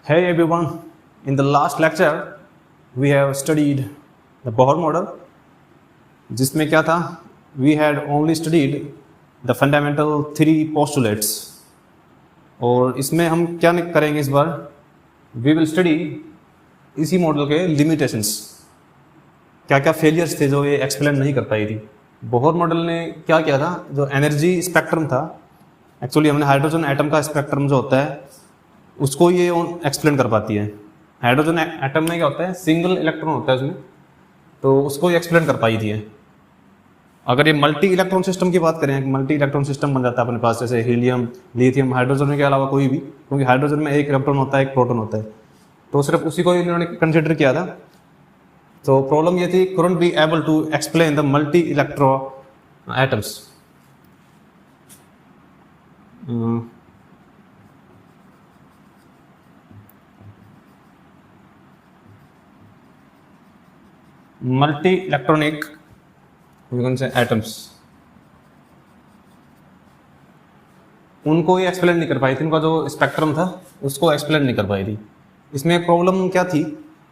Hey everyone, in the last lecture we have studied the Bohr model जिसमें क्या था we had only studied the fundamental three postulates और इसमें हम क्या करेंगे इस बार we will study इसी मॉडल के limitations क्या क्या फेलियर्स थे जो ये एक्सप्लेन नहीं कर पाई थी। बोहर मॉडल ने क्या किया था, जो एनर्जी स्पेक्ट्रम था, एक्चुअली हमने हाइड्रोजन एटम का स्पेक्ट्रम जो होता है उसको ये एक्सप्लेन कर पाती है। हाइड्रोजन एटम में क्या होता है, सिंगल इलेक्ट्रॉन होता है उसमें, तो उसको ये एक्सप्लेन कर पाई थी है। अगर ये मल्टी इलेक्ट्रॉन सिस्टम की बात करें, मल्टी इलेक्ट्रॉन सिस्टम बन जाता है अपने पास, जैसे हीलियम, लिथियम, हाइड्रोजन के अलावा कोई भी, क्योंकि हाइड्रोजन में एक इलेक्ट्रॉन होता है, एक प्रोटॉन होता है, तो सिर्फ उसी को इन्होंने कंसिडर किया था। तो प्रॉब्लम ये थी, couldn't be able to explain the multi electro atoms. Multi electronic we can say atoms, उनको ये एक्सप्लेन नहीं कर पाई थी, उनका जो स्पेक्ट्रम था उसको एक्सप्लेन नहीं कर पाई थी। इसमें प्रॉब्लम क्या थी,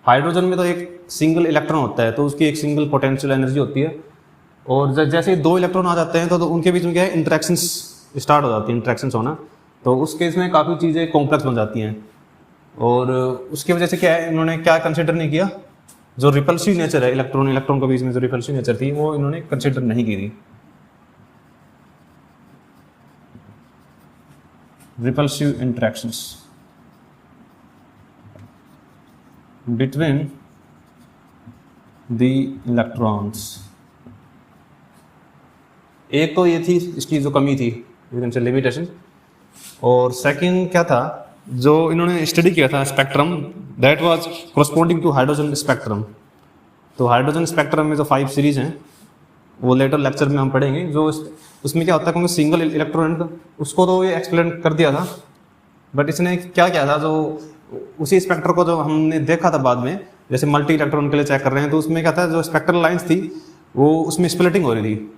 हाइड्रोजन में तो एक सिंगल इलेक्ट्रॉन होता है, तो उसकी एक सिंगल पोटेंशियल एनर्जी होती है, और जैसे दो इलेक्ट्रॉन आ जाते हैं तो उनके बीच में क्या है, इंटरेक्शंस स्टार्ट हो जाती है, इंटरेक्शंस होना, तो उस केस में काफ़ी चीज़ें कॉम्प्लेक्स बन जाती हैं। और उसकी वजह से क्या है, इन्होंने क्या कंसिडर नहीं किया, जो रिपल्सिव नेचर है इलेक्ट्रॉन इलेक्ट्रॉन के बीच में जो रिपल्सिव नेचर थी वो इन्होंने कंसिडर नहीं की थी। Repulsive interactions between the electrons, एक तो ये थी इसकी जो कमी थी, लिमिटेशन। और सेकंड क्या था, जो इन्होंने स्टडी किया था spectrum, that was corresponding to hydrogen spectrum. तो हाइड्रोजन स्पेक्ट्रम में जो 5 सीरीज हैं वो लेटर लेक्चर में हम पढ़ेंगे, जो उसमें क्या होता है, क्योंकि सिंगल इलेक्ट्रॉन उसको तो ये एक्सप्लेन कर दिया था, बट इसने क्या किया था, जो उसी स्पेक्टर को जो हमने देखा था बाद में, जैसे मल्टी इलेक्ट्रॉन के लिए चेक कर रहे हैं, तो उसमें क्या था, जो स्पेक्ट्रल लाइंस थी वो उसमें स्प्लिटिंग हो रही थी,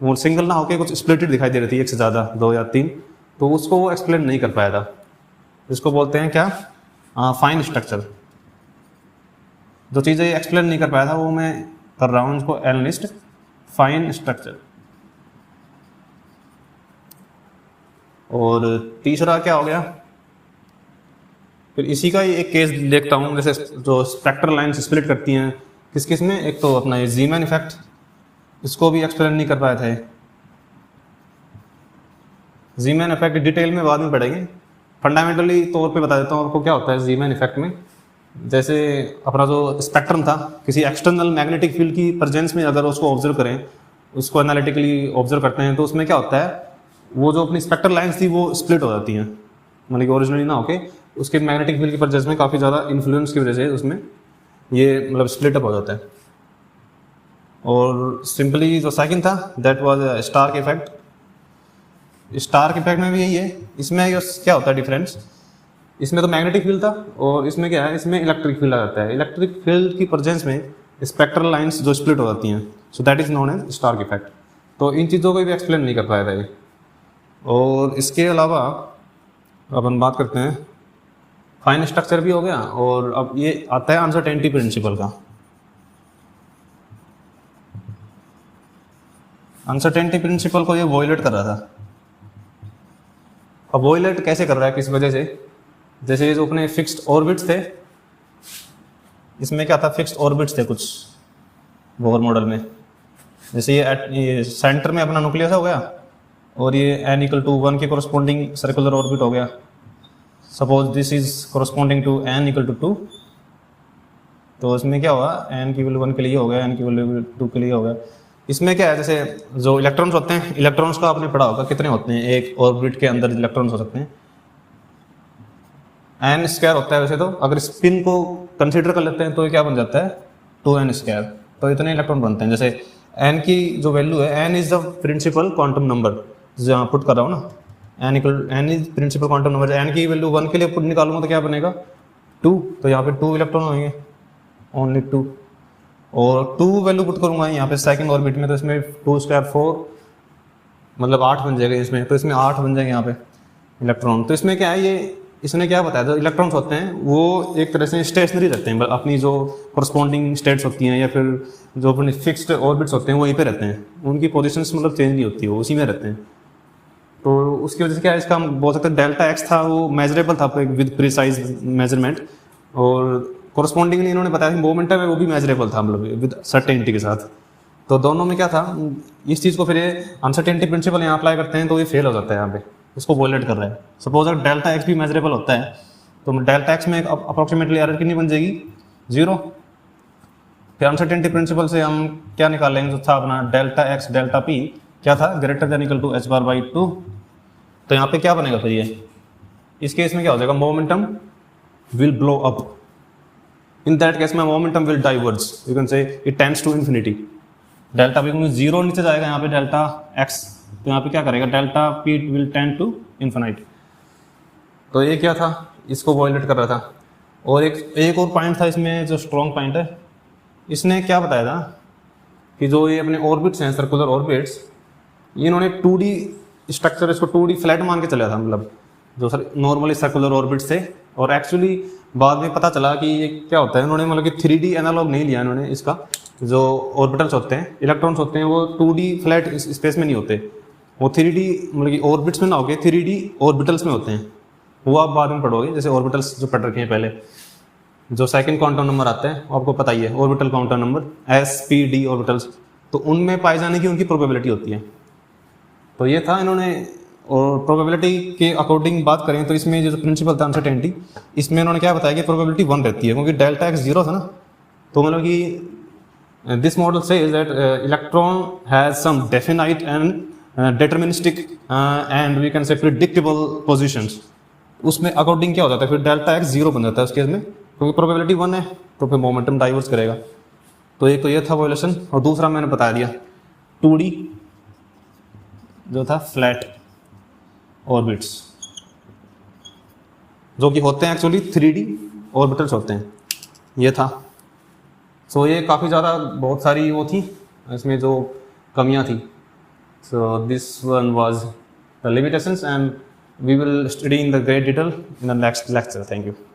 वो सिंगल ना होकर कुछ स्प्लिटेड दिखाई दे रही थी, एक से ज़्यादा, 2 या 3, तो उसको वो एक्सप्लेन नहीं कर पाया था। इसको बोलते हैं क्या, फाइन स्ट्रक्चर। जो चीज़ें एक्सप्लेन नहीं कर पाया था वो मैं कर रहा हूँ उसको एनालिस्ट फाइन स्ट्रक्चर। और तीसरा क्या हो गया, फिर इसी का ही एक केस देखता हूँ, जैसे जो स्पेक्ट्रल लाइन्स स्प्लिट करती हैं किस किस में, एक तो अपना ये ज़ीमैन इफेक्ट, इसको भी एक्सप्लेन नहीं कर पाया था। ज़ीमैन इफेक्ट डिटेल में बाद में पढ़ेंगे, फंडामेंटली तौर पे बता देता हूँ आपको क्या होता है ज़ीमैन इफेक्ट में। जैसे अपना जो स्पेक्ट्रम था, किसी एक्सटर्नल मैग्नेटिक फील्ड की प्रेजेंस में अगर उसको ऑब्जर्व करें, उसको एनालिटिकली ऑब्जर्व करते हैं, तो उसमें क्या होता है, वो जो अपनी स्पेक्ट्रल लाइन्स थी वो स्प्लिट हो जाती हैं, मतलब कि ओरिजिनली ना होके उसके मैग्नेटिक फील्ड की प्रेजेंस में काफ़ी ज़्यादा इन्फ्लुएंस की वजह से उसमें ये मतलब स्प्लिट अप हो जाता है। और सिंपली जो सेकंड था that was Stark effect. Stark effect में भी यही है, इसमें क्या होता है डिफरेंस, इसमें तो मैग्नेटिक फील्ड था और इसमें क्या है, इसमें इलेक्ट्रिक फील्ड आ जाता है। इलेक्ट्रिक फील्ड की प्रेजेंस में स्पेक्ट्रल लाइन्स जो स्प्लिट हो जाती हैं, so that is known as Stark effect. तो इन चीज़ों को भी एक्सप्लेन नहीं कर पाया था ये। और इसके अलावा अब हम बात करते हैं, फाइन स्ट्रक्चर भी हो गया, और अब ये आता है अनसर्टेनिटी प्रिंसिपल का। अनसर्टेनिटी प्रिंसिपल को ये वॉयलेट कर रहा था। अब वॉयलेट कैसे कर रहा है, किस वजह से, जैसे ये जो अपने फिक्स्ड ऑर्बिट्स थे, इसमें क्या था, फिक्स्ड ऑर्बिट्स थे कुछ बोहर मॉडल में, जैसे ये सेंटर में अपना न्यूक्लियस हो गया, और ये n=1 के कोरस्पॉन्डिंग सर्कुलर ऑर्बिट हो गया। Suppose this is corresponding to n=2, तो इसमें क्या हुआ, n की वैल्यू 1 के लिए हो गया, n की वैल्यू 2 के लिए हो गया। इसमें क्या है, जैसे जो इलेक्ट्रॉन्स होते हैं, इलेक्ट्रॉन्स का आपने पढ़ा होगा कितने होते हैं, एक ऑर्बिट के अंदर इलेक्ट्रॉन्स हो सकते हैं, n² होता है वैसे तो, अगर स्पिन को कंसीडर कर लेते हैं तो ये क्या बन जाता है, 2n², तो इतने इलेक्ट्रॉन बनते हैं। जैसे n की जो वैल्यू है, n is the principal quantum number, जहाँ पुट कर रहा हूँ ना, n is principal quantum number, n की वैल्यू 1 के लिए पुट निकालूंगा तो क्या बनेगा, 2, तो यहाँ पे 2 इलेक्ट्रॉन होंगे, ओनली 2, और 2 वैल्यू पुट करूंगा यहाँ पे सेकंड ऑर्बिट में, तो इसमें 2² 4, मतलब 8 बन जाएगा इसमें, तो इसमें 8 बन जाएंगे यहाँ पे इलेक्ट्रॉन। तो इसमें क्या है, ये इसने क्या बताया था, इलेक्ट्रॉन्स होते हैं वो एक तरह से स्टेशनरी रहते हैं, अपनी जो कोरस्पॉन्डिंग स्टेट्स होती हैं या फिर जो अपने फिक्स्ड ऑर्बिट्स होते हैं वहीं पे रहते हैं, उनकी पोजीशंस मतलब चेंज नहीं होती है, वो उसी में रहते हैं। तो उसकी वजह से क्या है, इसका हम बोल सकते हैं डेल्टा एक्स था वो मेजरेबल था विद प्रिसाइज मेजरमेंट, और कोरस्पॉन्डिंगली इन्होंने बताया कि मोमेंटम है वो भी मेजरेबल था मतलब विद सर्टेनिटी के साथ। तो दोनों में क्या था, इस चीज़ को फिर ये अनसर्टेनिटी प्रिंसिपल यहाँ अप्लाई करते हैं तो ये फेल हो जाता है यहाँ पे, इसको वॉयलेट कर रहा है। सपोज अगर डेल्टा एक्स भी मेजरेबल होता है तो डेल्टा एक्स में अप्रोक्सीमेटली एरर कितनी बन जाएगी, 0। फिर अनसर्टेनिटी प्रिंसिपल से हम क्या निकालेंगे, जो था अपना डेल्टा एक्स डेल्टा पी क्या था, greater than equal to h bar by 2। तो यहाँ पे क्या बनेगा फिर ये, इस केस में क्या हो जाएगा, momentum will blow up, in that case में momentum will diverge, you can say it tends to infinity. Delta P में 0 नीचे जाएगा, यहाँ पे डेल्टा एक्स, तो यहाँ पे क्या करेगा, delta p will tend to infinity. तो ये क्या था, इसको वॉयलेट कर रहा था। और एक और पॉइंट था इसमें जो स्ट्रॉन्ग पॉइंट है, इसने क्या बताया था कि जो ये अपने ऑर्बिट्स हैं सर्कुलर ऑर्बिट्स, इन्होंने 2D स्ट्रक्चर, इसको 2D फ्लैट मान के चला था, मतलब जो सर नॉर्मली सर्कुलर ऑर्बिट्स थे। और एक्चुअली बाद में पता चला कि ये क्या होता है, इन्होंने मतलब कि 3D एनालॉग नहीं लिया इन्होंने इसका, जो ऑर्बिटल्स होते हैं, इलेक्ट्रॉन्स होते हैं वो 2D फ्लैट स्पेस में नहीं होते, वो 3D मतलब कि ऑर्बिट्स में ना होके 3D ऑर्बिटल्स में होते हैं। वो आप बाद में पढ़ोगे, जैसे ऑर्बिटल्स जो पढ़ रखे हैं पहले, जो सेकंड क्वांटम नंबर आता है वो आपको पता ही है, orbital quantum number S-P-D orbitals, तो उनमें पाए जाने की उनकी प्रोबेबिलिटी होती है। तो ये था इन्होंने, और प्रोबेबिलिटी के अकॉर्डिंग बात करें तो इसमें जो प्रिंसिपल था अनसर्टेनिटी, इसमें इन्होंने क्या बताया कि प्रोबेबिलिटी 1 रहती है, क्योंकि डेल्टा एक्स 0 था ना। तो मतलब कि this model says that electron has some definite and deterministic and we can say predictable positions, उसमें अकॉर्डिंग क्या हो जाता है, फिर डेल्टा एक्स 0 बन जाता है उस केस में, क्योंकि प्रोबेबिलिटी 1 है, तो फिर मोमेंटम डाइवर्स करेगा। तो एक तो ये था वॉयलेशन, और दूसरा मैंने बता दिया 2D जो था फ्लैट ऑर्बिट्स, जो कि होते हैं एक्चुअली 3D ऑर्बिटल्स होते हैं, ये था। सो ये काफ़ी ज़्यादा बहुत सारी वो थी इसमें जो कमियां थी। So this one was the limitations and we will study in the great detail in the next lecture. Thank you.